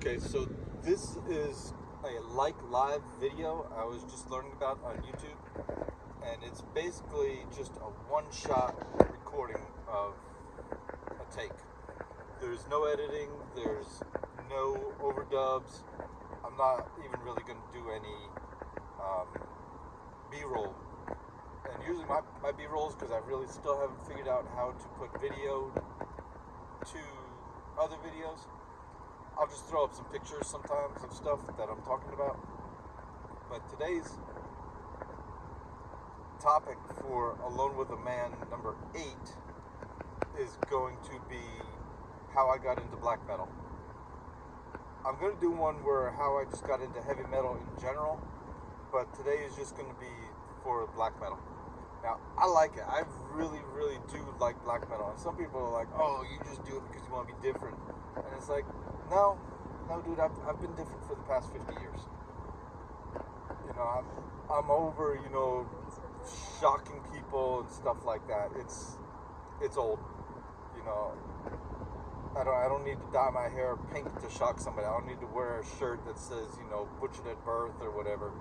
Okay, so this is a live video I was just learning about on YouTube, and it's basically just a one-shot recording of a take. There's no editing, there's no overdubs. I'm not even really going to do any B-roll. And usually my B-rolls, because I really still haven't figured out how to put video to other videos, I'll just throw up some pictures sometimes of stuff that I'm talking about. But today's topic for Alone with a Man number 8 is going to be how I got into black metal. I'm going to do one where how I just got into heavy metal in general, but today is just going to be for black metal. Now, I like it. I really, really do like black metal. And some people are like, oh, you just do it because you want to be different. And it's like, no, dude, I've been different for the past 50 years. You know, I'm over, you know, shocking people and stuff like that. It's old. You know, I don't need to dye my hair pink to shock somebody. I don't need to wear a shirt that says, you know, butchered at birth or whatever.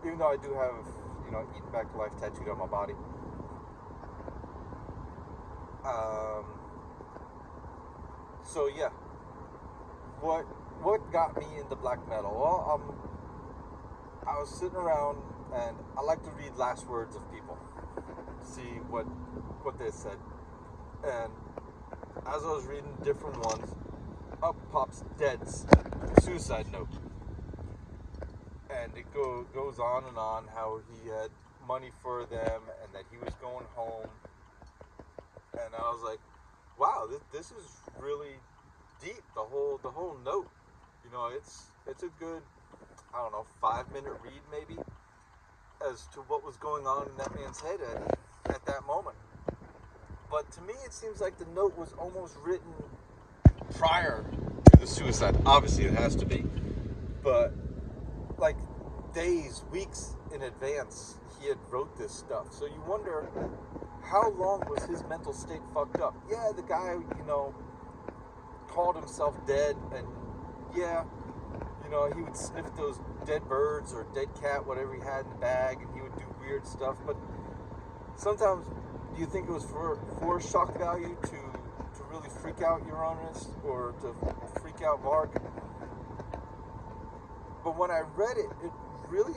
Even though I do have, you know, Eating Back to Life tattooed on my body. So yeah, what got me into black metal? Well, I was sitting around and I like to read last words of people, see what they said, and as I was reading different ones, up pops Dead's suicide note. And it goes on and on how he had money for them and that he was going home. And I was like, wow, this is really deep. The whole note. You know, it's a good, I don't know, 5-minute read maybe as to what was going on in that man's head at that moment. But to me, it seems like the note was almost written prior to the suicide. Obviously, it has to be. But like days, weeks in advance, he had wrote this stuff. So you wonder, how long was his mental state fucked up? Yeah, the guy, you know, called himself dead, and yeah, you know, he would sniff those dead birds or dead cat, whatever he had in the bag, and he would do weird stuff. But sometimes, do you think it was for shock value to really freak out Uranus or to freak out Mark? But when I read it, it really,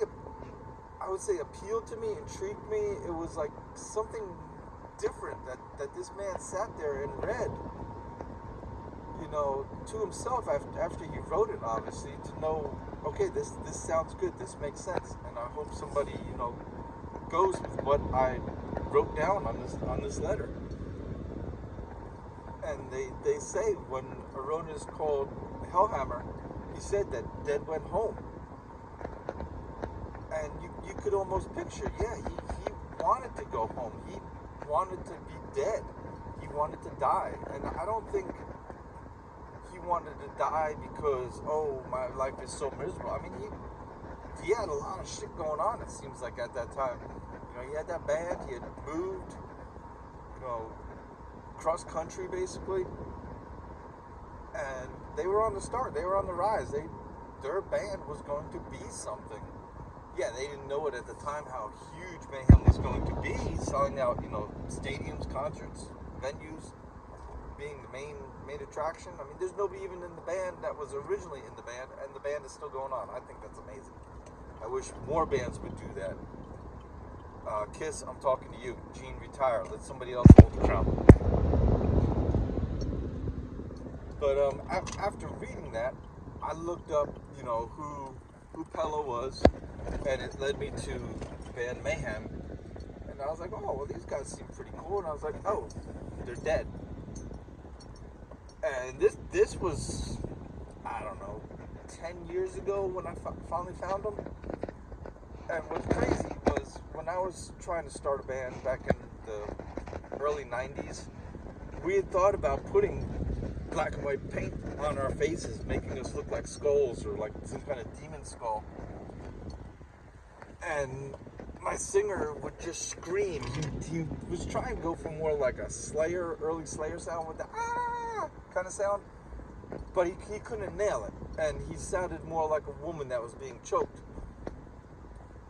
I would say, appealed to me, intrigued me. It was like something different that this man sat there and read, you know, to himself after he wrote it, obviously, to know, okay, this sounds good, this makes sense, and I hope somebody, you know, goes with what I wrote down on this letter. And they say when Aronis called Hellhammer, he said that Dead went home. And you could almost picture, yeah, he wanted to go home. He wanted to be dead. He wanted to die. And I don't think he wanted to die because, oh, my life is so miserable. I mean, he had a lot of shit going on, it seems like, at that time. You know, he had that band, he had moved, you know, cross country, basically. And they were on the start. They were on the rise. Their band was going to be something. Yeah, they didn't know it at the time how huge Mayhem was going to be, selling out, you know, stadiums, concerts, venues, being the main attraction. I mean, there's nobody even in the band that was originally in the band, and the band is still going on. I think that's amazing. I wish more bands would do that. Kiss, I'm talking to you. Gene, retire. Let somebody else hold the crown. But after reading that, I looked up, you know, who Pella was, and it led me to band Mayhem. And I was like, oh, well, these guys seem pretty cool. And I was like, oh, they're dead. And this was, I don't know, 10 years ago when I finally found them. And what's crazy was when I was trying to start a band back in the early 90s, we had thought about putting black and white paint on our faces, making us look like skulls or like some kind of demon skull. And my singer would just scream. He was trying to go for more like a Slayer, early Slayer sound with the ah kind of sound. but he couldn't nail it, and he sounded more like a woman that was being choked.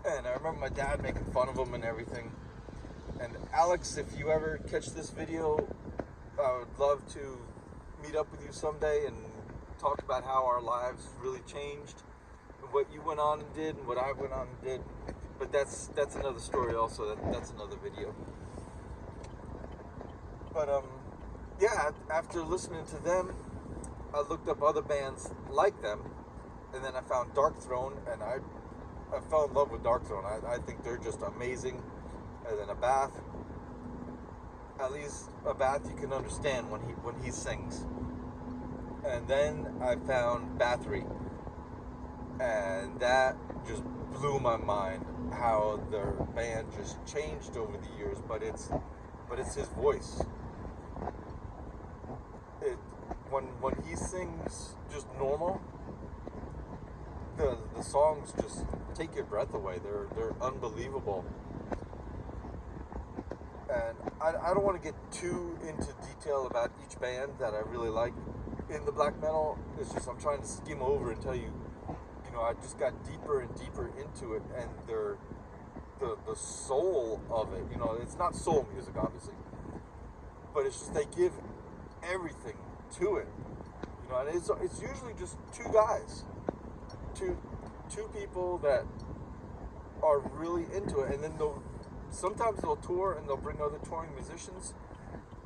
And I remember my dad making fun of him and everything. And Alex, if you ever catch this video, I would love to meet up with you someday and talk about how our lives really changed, and what you went on and did, and what I went on and did. But that's another story also. That's another video. But yeah, after listening to them, I looked up other bands like them, and then I found Dark Throne, and I fell in love with Dark Throne. I think they're just amazing. And then Abath, at least Abath you can understand when he sings. And then I found Bathory, and that just blew my mind how their band just changed over the years. But it's his voice. When he sings just normal, the songs just take your breath away. They're unbelievable. And I don't want to get too into detail about each band that I really like in the black metal. It's just I'm trying to skim over and tell you, I just got deeper and deeper into it, and the soul of it. It's not soul music, obviously, but it's just they give everything to it. And it's usually just two guys, two people that are really into it, and then sometimes they'll tour and they'll bring other touring musicians,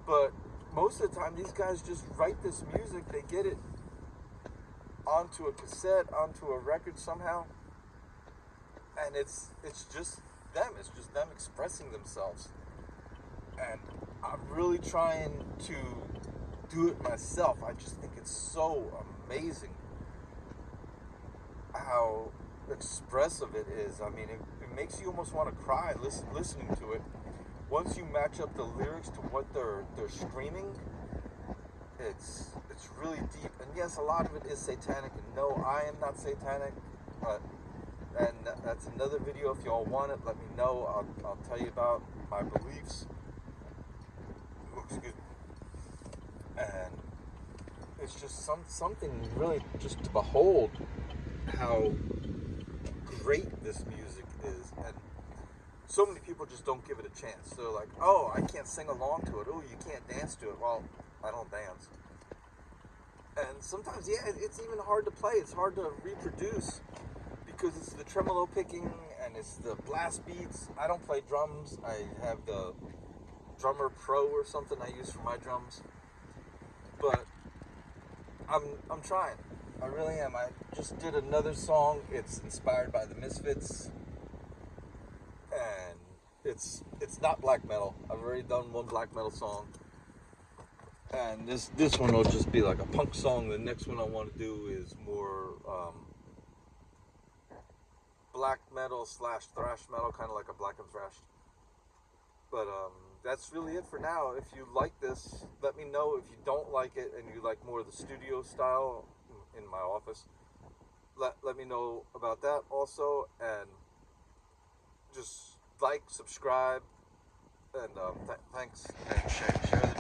but most of the time these guys just write this music, they get it onto a cassette, onto a record somehow, and it's just them expressing themselves. And I'm really trying to do it myself. I just think it's so amazing how expressive it is. I mean, it makes you almost want to cry listening to it. Once you match up the lyrics to what they're screaming, it's really deep. And yes, a lot of it is satanic, and no, I am not satanic, and that's another video. If y'all want it, let me know. I'll tell you about my beliefs. Excuse me. And it's just something really just to behold how great this music is. And so many people just don't give it a chance. They're like, oh, I can't sing along to it. Oh, you can't dance to it. Well, I don't dance. And sometimes, yeah, it's even hard to play. It's hard to reproduce because it's the tremolo picking and it's the blast beats. I don't play drums. I have the Drummer Pro or something I use for my drums. But I'm trying. I really am. I just did another song. It's inspired by the Misfits, and it's not black metal. I've already done one black metal song, and this one will just be like a punk song. The next one I want to do is more black metal / thrash metal, kind of like a Black and Thrash. But that's really it for now. If you like this, let me know. If you don't like it and you like more of the studio style in my office, let me know about that also. And just like, subscribe, and thanks, and share the